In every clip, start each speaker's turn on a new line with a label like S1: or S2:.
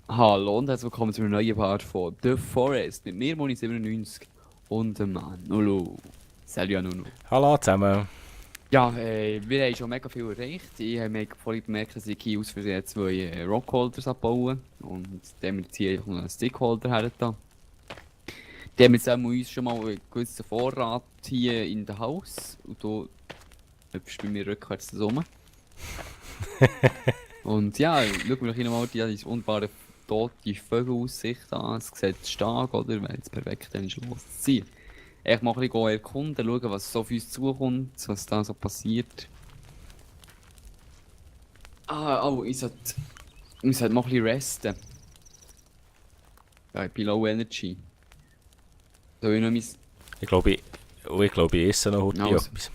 S1: Hallo und herzlich willkommen zu einer neuen Part von The Forest mit mir, Moni97 und dem Nunu. Salut Nunu.
S2: Hallo zusammen.
S1: Ja, wir haben schon mega viel erreicht. Ich habe mir vorhin bemerkt, dass ich hier aus Versehen zwei Rockholders abbauen und dann haben wir jetzt hier einfach noch einen Stickholder her. Die haben jetzt auch uns schon mal einen gewissen Vorrat hier in der Haus und du hüpfst bei mir rückwärts rum. Und ja, schauen wir doch hier nochmal die wunderbare tote Vogelaussicht an. Es sieht stark, oder? Wäre jetzt perfekt, dann ist loszuziehen. Echt mal ein bisschen erkunden, schauen, was so auf uns zukommt, was da so passiert. Oh, ich sollte mal ein bisschen resten. Ja, ich bin low energy. Soll ich noch mein...
S2: Ich glaube, ich esse noch heute
S1: Also,
S2: etwas.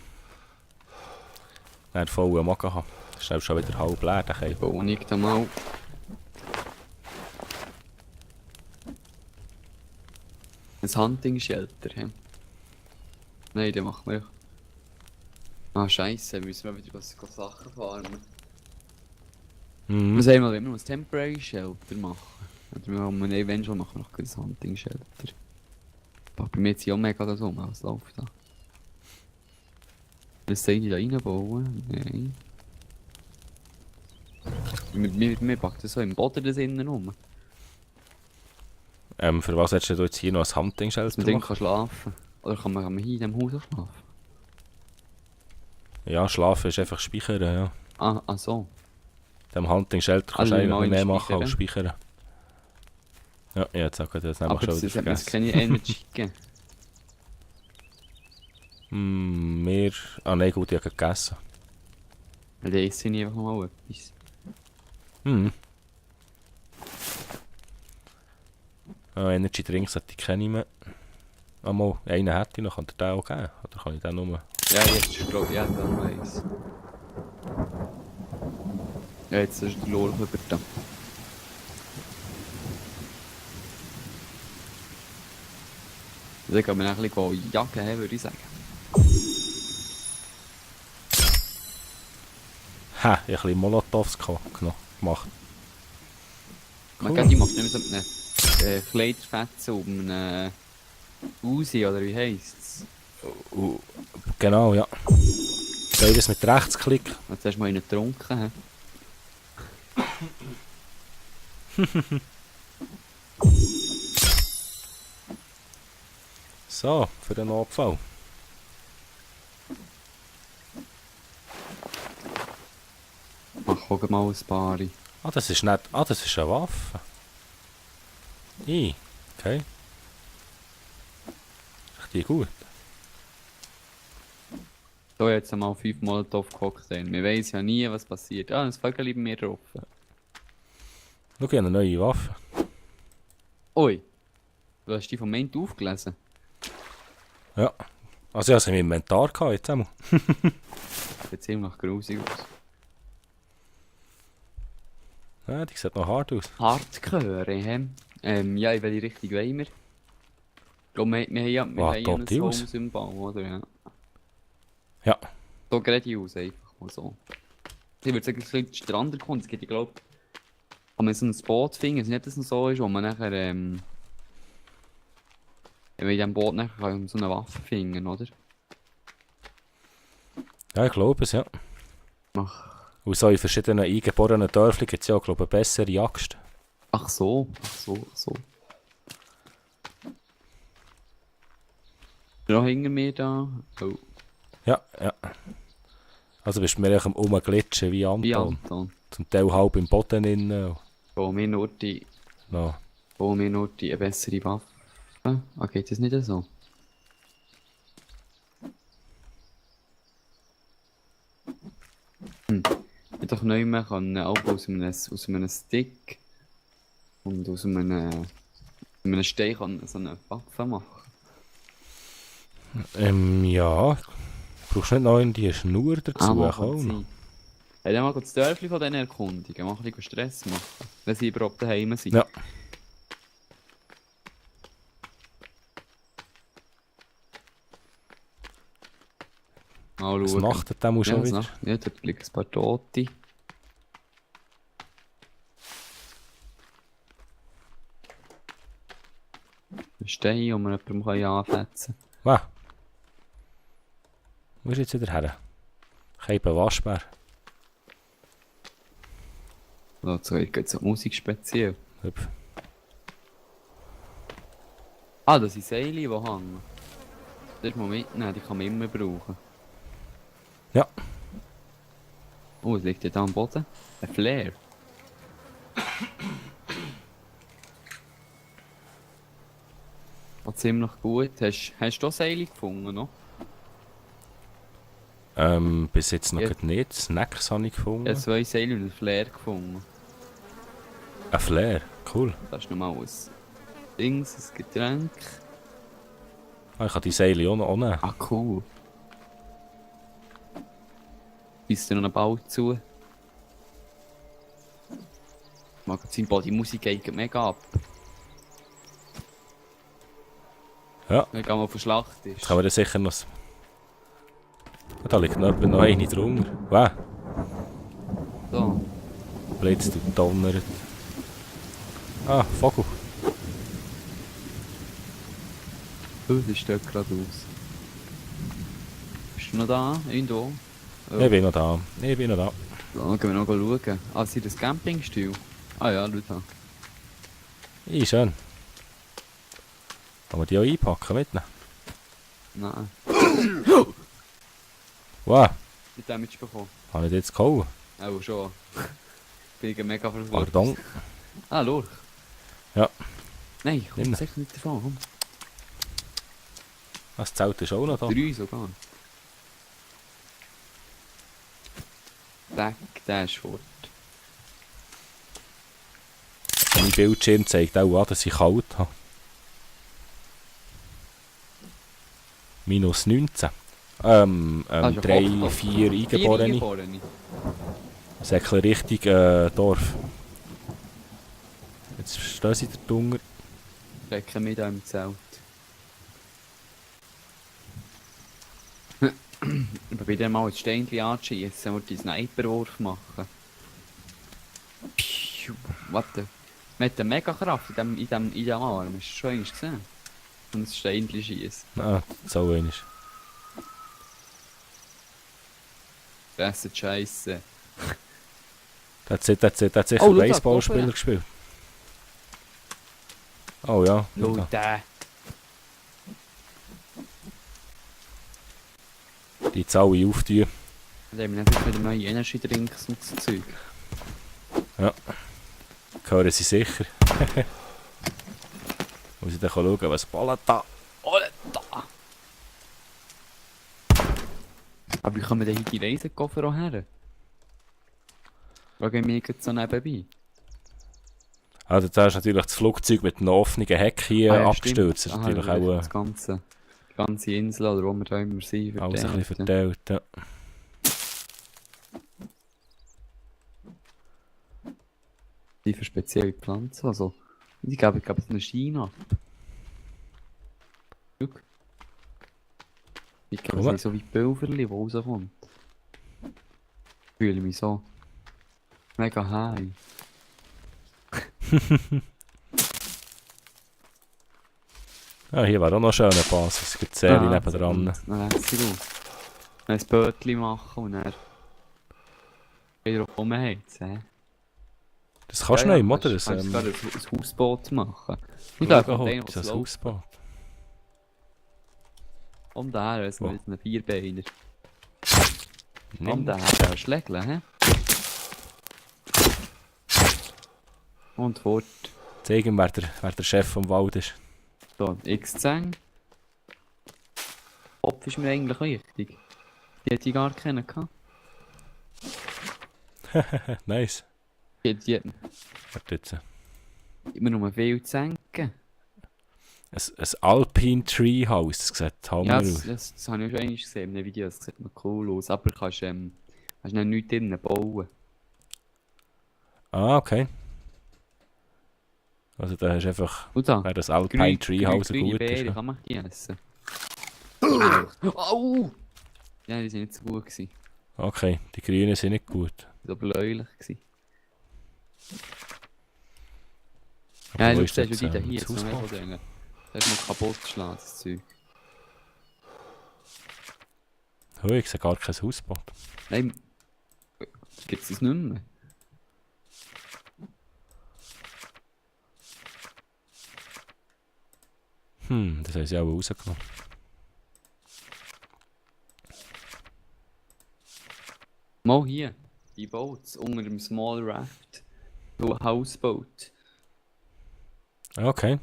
S2: Wenn ich vollen Magen habe. Schnell schon wieder halb leer, der Keim.
S1: baue ich da mal... Ein Hunting-Shelter, hä? Nein, den machen wir... Ah, scheisse, müssen wir wieder was Sachen farmen. Wir sagen mal, wenn wir noch ein Temporary Shelter machen. Oder wir haben eventuell machen wir noch ein Hunting Shelter. Aber bei mir jetzt ja auch mega das um, was läuft da? Was soll ich da reinbauen? Nein. Wir packen das so im Boden das innen rum.
S2: Für was hättest du jetzt hier noch ein
S1: Dass man
S2: Hunting-Shelter
S1: drin
S2: machen?
S1: kann schlafen. Oder kann man hier in diesem Haus auch schlafen?
S2: Ja, schlafen ist einfach speichern, ja.
S1: Ah, so.
S2: Dem Hunting-Shelter kannst
S1: Also
S2: du
S1: nicht mal
S2: eigentlich mehr
S1: in
S2: machen als
S1: speichern.
S2: speichern. Ja, jetzt sag ich das
S1: Aber
S2: nämlich schon
S1: das
S2: wieder
S1: hat mir jetzt
S2: vergessen.
S1: keine Energy gegeben.
S2: Mir... Ah nein, gut, ich habe gegessen.
S1: Weil dann esse ich einfach mal etwas.
S2: Hm. Ah, Energy Drinks hätte ich keine mehr. Einmal, einen hätte ich noch, kann der auch geben? Oder kann ich den nur...
S1: Ja, jetzt ist glaube ich ja dann noch eins. Ja, jetzt ist der Lolch über da. Dann gehen wir ein bisschen jagen, he, würde ich sagen.
S2: Ha, ich habe ein bisschen Molotovs gemacht.
S1: Man kann die macht nicht mehr so mit einem Kleiderfetzen um einen Uzi, oder wie heisst's?
S2: Genau, ja. Beides mit Rechtsklick.
S1: Jetzt hast du mal einen getrunken, he?
S2: So, für den Notfall.
S1: Mach auch mal ein paar.
S2: Ah, das ist nicht... Ah, das ist eine Waffe. Okay. Richtig gut.
S1: So, jetzt mal 5 Molotov-Cocktail. Wir weiss ja nie, was passiert. Ah, das Vögel bei mir drauf.
S2: Schau, ich habe eine neue Waffe.
S1: Ui, du hast die vom Moment aufgelesen.
S2: Ja. Also ich hatte sie im Inventar gehabt, jetzt einmal.
S1: Sieht ziemlich grusig aus.
S2: Ja, die sieht noch hart aus.
S1: Hardcore, hä? Ja, in welche Richtung wollen wir? Ich glaube, wir haben ja ein
S2: tote aus.
S1: Home-Symbol, oder? Ja.
S2: Ja.
S1: So geradeaus einfach mal so. Ich würde sagen, ein bisschen Strand kommt. Es gibt, ich glaube, kann man so ein Boot finden, es ist nicht, dass es so ist, wo man nachher, wenn man in diesem Boot nachher kann so eine Waffe finden, oder?
S2: Ja, ich glaube es, ja.
S1: Ach,
S2: Und so in verschiedenen eingeborenen Dörfern gibt es ja, glaube ich, eine bessere Axt.
S1: ach so. Noch hinter mir da. Oh,
S2: Ja. Also bist du mir am Rumglitschen wie
S1: wie
S2: Anton.
S1: Anton.
S2: Zum Teil halb im Boden innen.
S1: Bauen wir nur die,
S2: No.
S1: eine bessere Waffe. Ah, geht das nicht so? Ich hätte doch nicht mehr können, auch aus einem Stick und aus einem Stein kann so eine Waffe machen.
S2: Ja. Brauchst du nicht noch in die Schnur dazu?
S1: Mal
S2: Auch
S1: kann
S2: noch?
S1: sein. Hey, dann mal das Dörfli von denen erkundigen, mal ein bisschen Stress machen, wenn sie überhaupt daheim sind.
S2: Ja.
S1: Mal
S2: Was
S1: schauen.
S2: macht der schon
S1: Ja,
S2: wieder?
S1: ja, dort liegen ein paar Tote. Ein Stein, den wir jemandem anfetzen
S2: Was? Wo ist jetzt wieder her? Keiben Waschbär.
S1: kann. So, jetzt geht es um Musik speziell.
S2: Hüpf.
S1: Ah, das sind Seile, die hängen. Das muss man mitnehmen, die kann man immer brauchen.
S2: Ja.
S1: Oh, was liegt da am Boden? Ein Flare. War ziemlich gut. Hast du Seile gefunden noch?
S2: Bis jetzt noch
S1: Ja.
S2: nicht. Snacks habe ich gefunden.
S1: Ich habe 2 Seile und ein Flare gefunden.
S2: Ein Flair. Cool.
S1: Das ist nochmal ein Dings, ein Getränk.
S2: Ah, ich kann die Seile auch noch nehmen.
S1: Ah, cool. Ist noch ein Bau zu. Magazin Body Musik geht mega ab.
S2: Ja.
S1: Wenn man auf der Schlacht ist.
S2: Jetzt kann man dann sicher noch... Da liegt noch eine drunter. Wow.
S1: So.
S2: Blitzt und donnert. Ah, Vogel.
S1: Oh, das steht gerade aus. Bist du noch da? Irgendwo? Oh.
S2: Ich bin noch da.
S1: So, gehen wir noch schauen. Ah, sind das Campingstil? Ah ja, schau da.
S2: Ja, schön. Kann man die auch einpacken mitnehmen?
S1: Nein.
S2: Wow.
S1: Wie Damage bekommen?
S2: Habe ich jetzt gehauen?
S1: Auch schon. Bin ich mega verwirrt.
S2: Pardon.
S1: Ah, Lurch.
S2: Ja.
S1: Nein, komm
S2: Nimm.
S1: sicher nicht davon. Komm.
S2: Das Zelt ist auch noch da.
S1: 3 sogar. Zack, der ist fort.
S2: Mein Bildschirm zeigt auch an, dass ich kalt habe. Minus 19.
S1: ist ja
S2: 3,
S1: hoch.
S2: 4 Eingeborene.
S1: Eingeborene.
S2: Säckle Richtung Dorf. Jetzt stehen sie da drunter.
S1: Stecken wir da im Zelt. Ich probiere mal ein Steinchen anzuschießen und die Sniperwurf machen. Piu, warte. Man hat eine mega Kraft in dem Arm. Hast du schon einmal gesehen? Und ein Steinchen schießen.
S2: Ah, so wenig.
S1: Fressen Scheisse.
S2: Der hat sicher
S1: Oh, schau da,
S2: Baseballspieler
S1: oben.
S2: gespielt. Oh ja.
S1: Oh,
S2: da.
S1: der.
S2: Die jetzt alle auftun.
S1: Da haben wir einfach wieder neue Energy Drinks und so Zeug.
S2: Hören sie sicher. Muss ich dann schauen, was ballert da.
S1: Alter! Aber wie kommen denn hier die Reisekoffer auch her? Frage ich mich jetzt so nebenbei.
S2: Also da ist natürlich das Flugzeug mit einem offenen Heck hier
S1: Ah ja,
S2: abgestürzt. Das ist
S1: stimmt.
S2: natürlich
S1: Aha,
S2: auch
S1: die ganze Insel, oder wo wir da immer sind,
S2: alles ein bisschen
S1: verteilt.
S2: verteilt. Ja.
S1: Die für spezielle Pflanzen, also die geben einen Schein ab. Schau. Ich glaube,
S2: Guck mal.
S1: es sind so wie Pulverli, die rauskommt. Ich fühle mich so mega high.
S2: Ah, hier wäre auch noch eine schöne Basis. Es gibt Serie nebendran.
S1: Dann lässt sie aus. Dann ein Bötchen machen und dann wieder rumheizen.
S2: Das kannst du noch im, oder?
S1: Kannst du sogar ein Hausboot machen. Ich
S2: Ja,
S1: glaube,
S2: das
S1: von
S2: ist
S1: denen,
S2: ein Hausboot.
S1: um daher, es
S2: Wo?
S1: mit einem Vierbeiner. Um
S2: Nimm.
S1: daher, Schlägle, hä? Und fort.
S2: Zeig ihm, wer der Chef vom Wald ist.
S1: So, X10. Kopf ist mir eigentlich wichtig. Die hätte ich gar keinen gehabt.
S2: Nice.
S1: Die hat
S2: Warte jetzt.
S1: immer nur viel zu senken.
S2: Ein Alpine Treehouse, das sieht Hammer
S1: Ja,
S2: aus.
S1: das habe ich auch schon einmal gesehen in einem Video, das sieht noch cool aus. Aber kannst noch nichts drinnen bauen.
S2: Ah, okay. Also da hast du einfach,
S1: Und da,
S2: wer das Alpine Treehouse
S1: grüne
S2: gut
S1: Beere,
S2: ist.
S1: kann man die essen? Au! Ja, die sind nicht so gut gewesen.
S2: Okay, die Grünen sind nicht gut.
S1: So bläulich gewesen.
S2: Aber
S1: Ja,
S2: wo
S1: du
S2: ist
S1: siehst
S2: jetzt,
S1: die da hier,
S2: das
S1: jetzt noch
S2: Hausboot?
S1: nicht Das ist mal kaputt geschlagen, das Zeug.
S2: Oh, ich sehe gar kein Hausboot.
S1: Nein, gibt es das nicht mehr?
S2: Das haben sie auch rausgenommen.
S1: Mal hier, die Boats unter dem Small Raft. So ein Houseboat.
S2: Okay.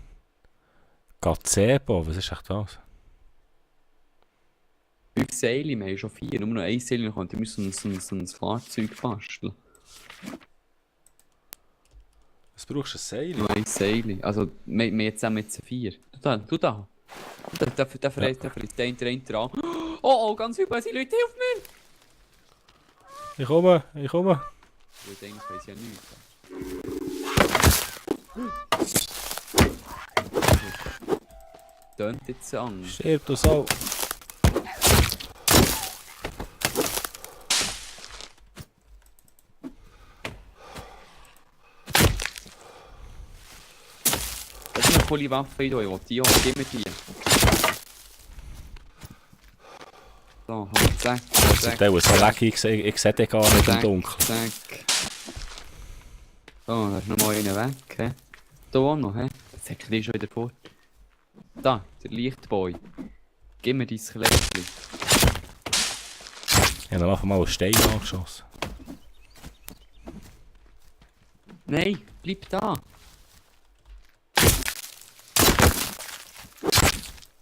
S2: Gazebo, was ist echt das?
S1: 5 Seile, wir haben schon 4, nur noch 1 Seil, dann könnte ich mir so ein Fahrzeug basteln.
S2: Was brauchst du, ein Seil?
S1: Nur 1 Seil. Also, wir haben jetzt zusammen jetzt 4. Du da. Der verreist der eine dran. Oh, ganz über, sie Leute, hilf mir!
S2: Ich komme.
S1: Weil eigentlich weiss ich ja nichts. Tönt jetzt an.
S2: Stirb du so.
S1: Das ist eine coole Waffe hier, ich will die auch. Gib mir die. So, zack, zack.
S2: Der ist so leck, ich sehe den gar nicht im
S1: Zack,
S2: Dunkeln.
S1: zack. So, da ist noch mal einer weg, hä? Da auch noch, hä? Jetzt hat er schon wieder fort. Da, der Lichtboy. Gib mir dein Klettchen.
S2: Ich habe einfach mal einen Stein angeschossen.
S1: Nein, bleib da.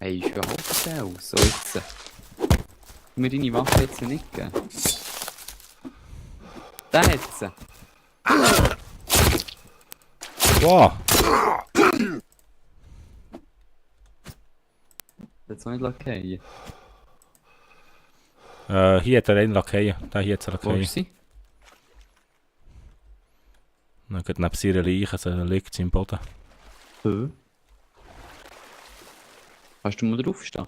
S1: Hey, ist ja Hauptteil. So jetzt. Gib mir deine Waffe jetzt nicht geben. Da jetzt.
S2: Wow!
S1: Jetzt noch nicht lackieren.
S2: Hier hat er einen Lakaien. Da hier hat er
S1: Wo
S2: Lakaien.
S1: ist sie?
S2: Dann geht neben seiner Leiche, so liegt sie im Boden.
S1: Kannst du mal draufstehen?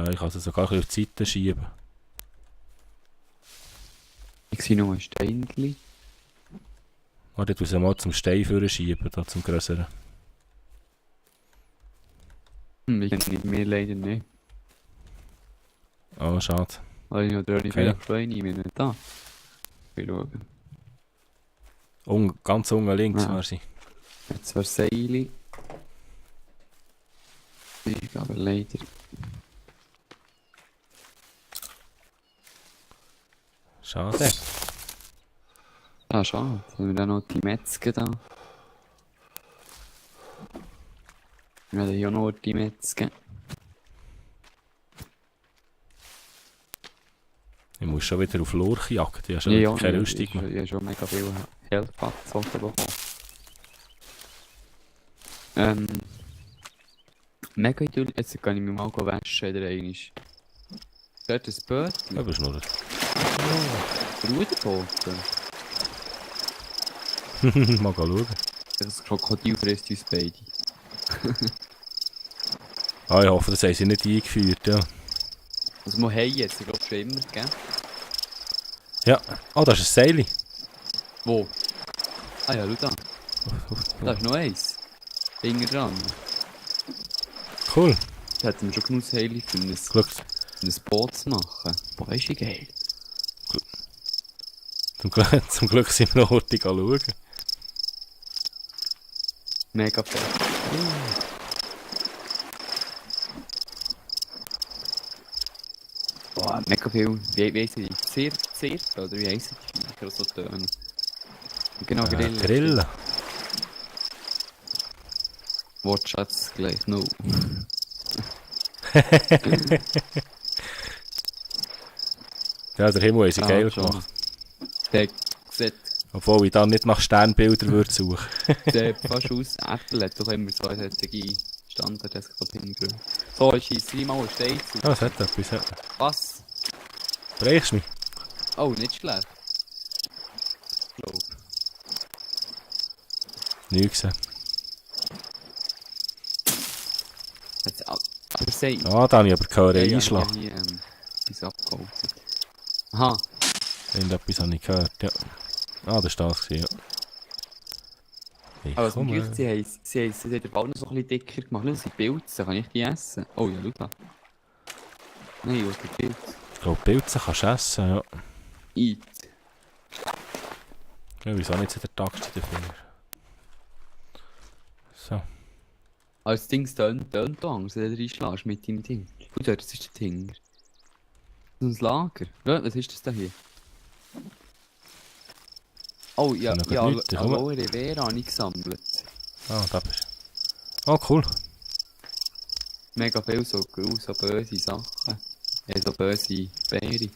S2: Ich kann sie sogar ein bisschen auf die Seite schieben.
S1: Ich sehe noch ein Steinchen.
S2: Warte, ich muss sie mal zum Stein führen schieben, da zum grösseren.
S1: Ich kenne mir leider nicht.
S2: Oh, schade.
S1: Weil ich noch
S2: Okay.
S1: vielleicht Schweine nehmen, nicht da. Ich will schauen.
S2: Ganz unten links
S1: Ja.
S2: wäre sie.
S1: Jetzt war Seile. Ich aber leider.
S2: Schade.
S1: Ah, schade. Haben wir dann noch die Metzger da? Wir haben hier noch die Metzger.
S2: Ich muss schon wieder auf Lurch jagen, die haben schon wieder keine Rüstung
S1: Ich
S2: mehr.
S1: habe schon mega viel Heldpads bekommen. Mega idyllisch. Jetzt kann ich mich mal waschen oder einmal. Dort ein Bötchen.
S2: Aber schnurren.
S1: Ruderboote.
S2: Mal schauen.
S1: Das Krokodil frisst uns beide.
S2: Ah, ich hoffe, das haben sie nicht eingeführt, ja.
S1: Also wir haben jetzt, ich glaube schon immer, gell?
S2: Ja. Oh, das ist ein Seil.
S1: Wo? Ah ja, schau da. Da ist noch eins. Hinten dran.
S2: Cool.
S1: Da hätten wir schon genug Heile für
S2: Glück.
S1: ein Boot zu machen. Boah, ist ja geil.
S2: Zum Glück sind wir noch heute schauen.
S1: Mega fett. Boah, mega viel. Wie heisst die? Zirt? Oder wie heissen die Viecher, die so tönen? Genau, Grillen.
S2: Grillen.
S1: Wortschatz gleich no.
S2: Ja, der Himmel haben sie geil
S1: schon.
S2: gemacht.
S1: Der sieht
S2: Obwohl ich dann nicht nach Sternbildern würde suchen.
S1: fast aus. Apple hat doch immer so eine Standard-Desktop hingegründet. So, ich schieße mal einen Stein zu.
S2: Ah, es hat etwas. Ja.
S1: Was?
S2: Brechst du mich?
S1: Oh, nicht schlecht. Glaub.
S2: Nie gesehen.
S1: Jetzt, aber sei.
S2: Ah, da habe ich aber gehört,
S1: Ja,
S2: Einschlag.
S1: hier, etwas abgeholt. Aha.
S2: Irgendetwas habe ich gehört, ja. Ah, das war das, ja. Ich
S1: Aber was mich
S2: komme.
S1: gehört, sie haben den Ball noch so ein bisschen dicker gemacht. Schau, sie Pilze, kann ich die essen? Oh ja, schau da. Nein, was die Pilze?
S2: Ich glaube, Pilze kannst du essen, ja.
S1: Eat.
S2: Ja, wieso nicht so der Takt in den Finger? So.
S1: Als Ding tönt da, wenn du reinschlägst mit deinem Ding. Und dort, das ist der Ding. Das ist ein Lager. Ja, was ist das da hier? Oh ja,
S2: Sind noch
S1: ja,
S2: Leute, komm.
S1: Aloe Vera habe ich gesammelt.
S2: Ah, da bist du. Oh, cool.
S1: Mega viel so böse Sachen. So böse Beere.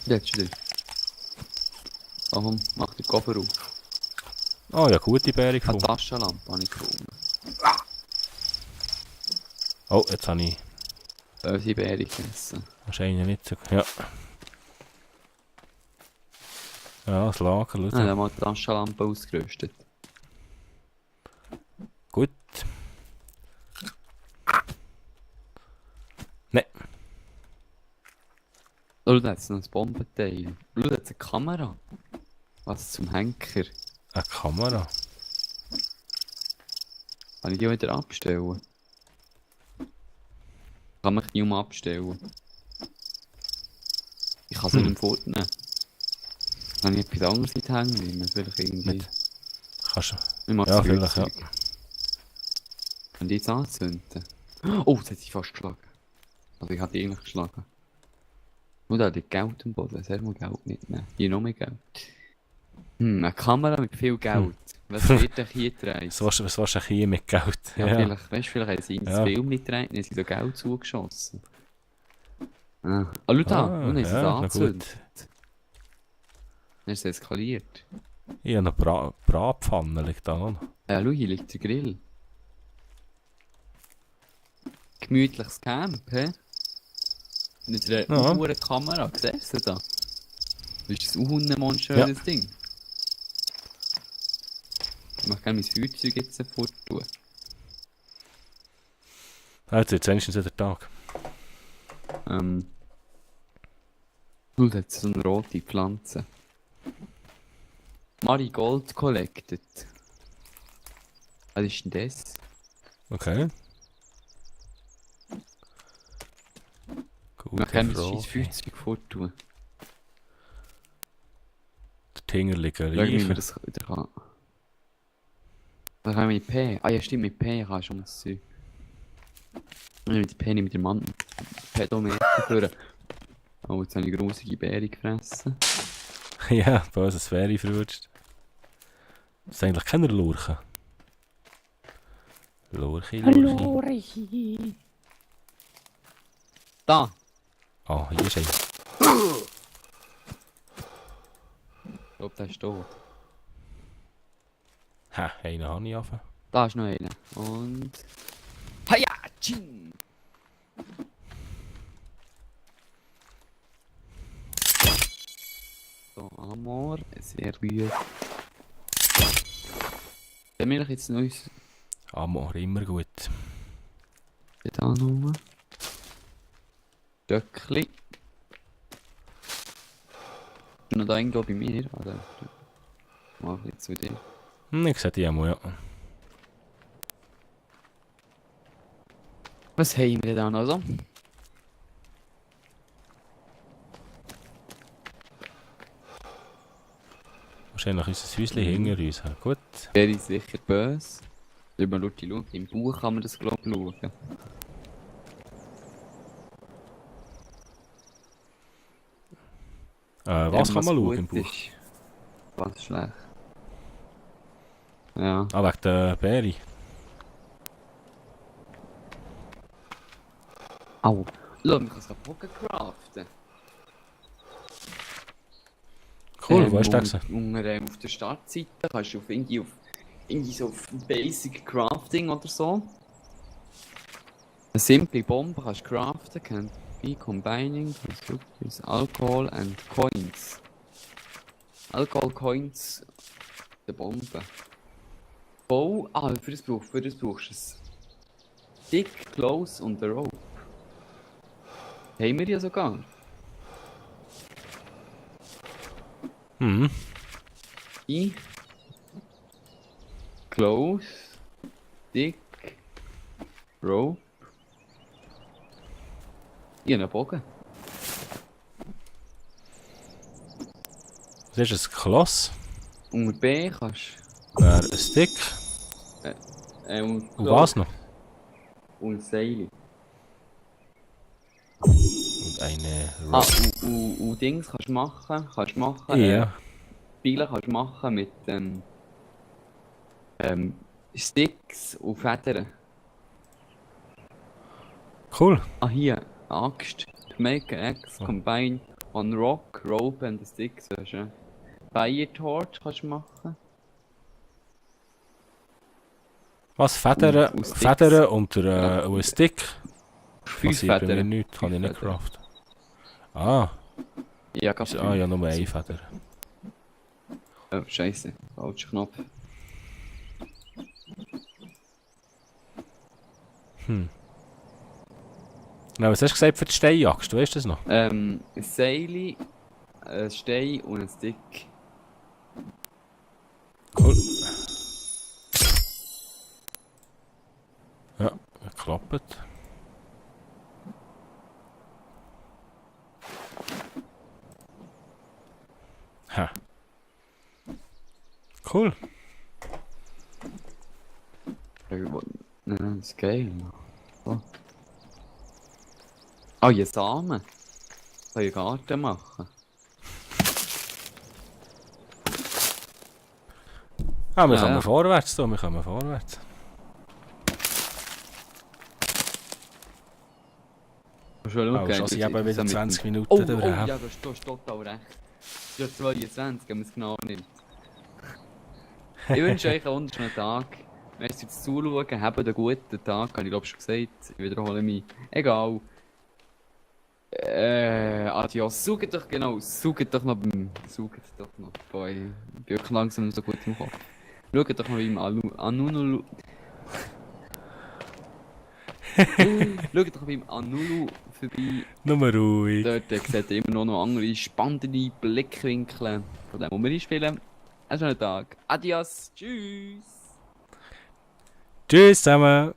S1: Jetzt wieder. Komm, mach den Koffer auf.
S2: Oh, ja, gute Beere
S1: Eine
S2: gefunden.
S1: Taschenlampe habe ich gefunden.
S2: Oh, jetzt habe ich
S1: Böse Beere gegessen.
S2: wahrscheinlich nicht so... Ja. Ja, das Lager, schau.
S1: Dann haben wir die Taschenlampe ausgerüstet.
S2: Gut. Nein.
S1: Oh, da hat es noch ein Bombenteil. Schau, da hat es eine Kamera. Was zum Henker.
S2: Eine Kamera.
S1: Kann ich die wieder abstellen? Kann mich nicht abstellen. Ich kann sie nicht fortnehmen. Kann ich etwas anderes in die Hände nehmen? Vielleicht irgendwie...
S2: Mit. Kannst du...
S1: Ich mach
S2: Ja,
S1: das
S2: vielleicht, ja.
S1: Feuerzeug. Kann die jetzt anzünden? Oh, das hat sich fast geschlagen. Also ich hatte die eigentlich geschlagen. Nur da liegt Geld am Boden. Soll mal Geld mitnehmen? Hier noch mehr Geld. Eine Kamera mit viel Geld. Was wird denn hier getragen?
S2: Was willst du hier mit Geld?
S1: Ja, vielleicht, weißt du, vielleicht haben sie ins
S2: Ja.
S1: Film nicht getragen, dann haben sie so Geld zugeschossen. Ah, schau da, nun haben sie es
S2: na
S1: angezündet. Dann ist es eskaliert.
S2: Ich habe eine Bratpfanne, liegt da noch.
S1: Ja, schau, hier liegt der Grill. Gemütliches Camp, hä? Mit einer
S2: Ja.
S1: hohen Kamera, siehst du da? Das ist das unmonströses Ding. Ich möchte gerne mein Feuerzeug jetzt sofort tun.
S2: Jetzt wenigstens wieder Tag.
S1: Schau, da hat so eine rote Pflanze. Marigold collected. Was ist denn das?
S2: Okay.
S1: Ich
S2: Gut,
S1: möchte gerne mein Feuerzeug forttun.
S2: Der Tinger liegt
S1: Schau, wie man
S2: reicher.
S1: das wieder kann. Da kann ich mit P. Ah ja, stimmt, mit P kannst du das Zeug. Ich mit P nicht mit dem Mann. Pedometer führen. Oh, jetzt habe ich grusige Beere gefressen.
S2: Ja, böses Fähre verrutscht. Das ist eigentlich keine Lurche. Lurchi.
S1: Da!
S2: Ah, hier ist einer.
S1: Ich glaube, der ist tot.
S2: Ha, einen habe ich angefangen.
S1: Da ist noch einer. Und... Haja! Tsching! So, Amor. Sehr gut. Dann will ich jetzt noch uns...
S2: Amor, immer gut.
S1: Da nochmal. Stöckli. Ist noch da irgendwo bei mir? Oder? Mach ich jetzt zu dir.
S2: Ich sehe die einmal, ja.
S1: Was haben wir denn da noch so?
S2: Wahrscheinlich ist das Häuschen hinter uns. Ja, gut.
S1: Der ist sicher böse. Wenn man schaut, im Buch kann man das glaube ich schauen.
S2: Was
S1: Ja,
S2: kann man schauen
S1: gut
S2: im Buch?
S1: ist. Was schlecht. Ja.
S2: Ah, wegen der Beere.
S1: Au. Schau, man kann es kaputt craften.
S2: Cool, wo hast du das?
S1: Auf der Startseite kannst du auf irgendwie so auf Basic Crafting oder so. Eine simple Bombe kannst du craften, can be combining constructors, alcohol and coins. Alcohol, Coins, der Bombe. Bau, für das brauchst du es. Stick, Close und der Rope. Haben wir ja sogar.
S2: Mhm.
S1: Ready. Close. Stick. Rope. Ich habe einen Bogen.
S2: Das ist ein Kloss.
S1: Unter B kannst
S2: Ein Stick.
S1: und
S2: Und was noch?
S1: Und Seil.
S2: Und eine Rock.
S1: Und Dings kannst du machen.
S2: Ja.
S1: Spiele kannst du machen mit Sticks und Federn.
S2: Cool.
S1: Ah, hier, Axt. To make an axe, combine on rock, rope and sticks. Fire torch kannst du machen.
S2: Was? Federn
S1: Und Sticks.
S2: Federn und ein Stick?
S1: 5
S2: Passiert bei mir
S1: Federn.
S2: nichts, kann ich nicht
S1: Federn.
S2: craften. Ah,
S1: Ja, ganz
S2: ja, nur eine Feder.
S1: Oh, Scheiße. Falscher Knopf.
S2: Na, was hast du gesagt für die Steinjagd? Du weißt das noch?
S1: Ein Seil, ein Stein und ein Stick.
S2: Cool. Ja, geklappt. Ha. Cool.
S1: Ja, das ist geil. Oh. Ah, hier Samen. Kann ich Garten machen.
S2: Ah, wir
S1: Ja,
S2: kommen
S1: ja.
S2: vorwärts, wir kommen vorwärts.
S1: Schon
S2: Aber schon sind eben wieder 20 Minuten
S1: Oh,
S2: da.
S1: ja, du hast total recht. Ja, 22, wenn man es genau nimmt. Ich wünsche euch einen wunderschönen Tag. Merci fürs Zuschauen, habt einen guten Tag, habe ich glaube schon gesagt. Ich wiederhole mich. Egal. Adios. Saugt doch noch Boah, ich bin wirklich langsam so gut im Kopf. Schaut doch mal beim Anulu. Schaut doch beim Anulu vorbei.
S2: Nur ruhig.
S1: Dort seht ihr immer noch andere spannende Blickwinkel von dem, wo wir einspielen. Einen schönen Tag. Adios. Tschüss.
S2: Tschüss zusammen.